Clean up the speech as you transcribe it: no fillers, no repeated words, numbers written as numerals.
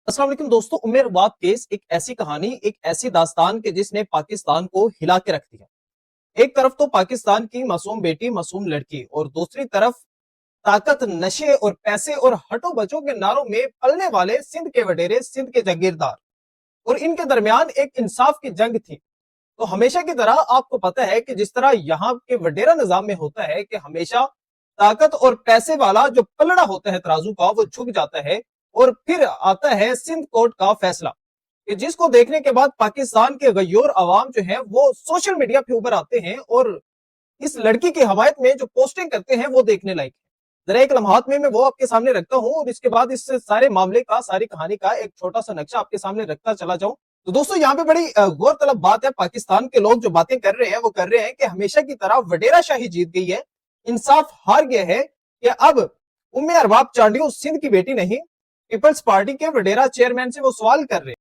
अस्सलाम वालेकुम दोस्तों, उम्र अरबाब केस एक ऐसी कहानी, एक ऐसी दास्तान के जिसने पाकिस्तान को हिला के रख दिया। एक तरफ तो पाकिस्तान की मासूम बेटी, मासूम लड़की, और दूसरी तरफ ताकत, नशे और पैसे और हटो बचो के नारों में पलने वाले सिंध के वडेरे, सिंध के जागीरदार, और इनके दरमियान एक इंसाफ की जंग थी। तो हमेशा की तरह आपको पता है कि जिस तरह यहाँ के वडेरा निजाम में होता है कि हमेशा ताकत और पैसे वाला जो पलड़ा होता है तराजू का, वो झुक जाता है। और फिर आता है सिंध कोर्ट का फैसला, कि जिसको देखने के बाद पाकिस्तान के गयोर अवाम जो है वो सोशल मीडिया पे उभर आते हैं और इस लड़की की हमायत में जो पोस्टिंग करते हैं वो देखने लायक है। जरा एक लम्हात में मैं वो आपके सामने रखता हूं और इसके बाद इस सारे मामले का, सारी कहानी का एक छोटा सा नक्शा आपके सामने रखता चला जाऊं। तो दोस्तों, यहाँ पे बड़ी गौरतलब बात है, पाकिस्तान के लोग जो बातें कर रहे हैं वो कर रहे हैं कि हमेशा की तरह वडेरा शाही जीत गई है, इंसाफ हार गया है, कि अब उम्मे अरबाब चांडियो सिंध की बेटी नहीं। पीपल्स पार्टी के वडेरा चेयरमैन से वो सवाल कर रहे हैं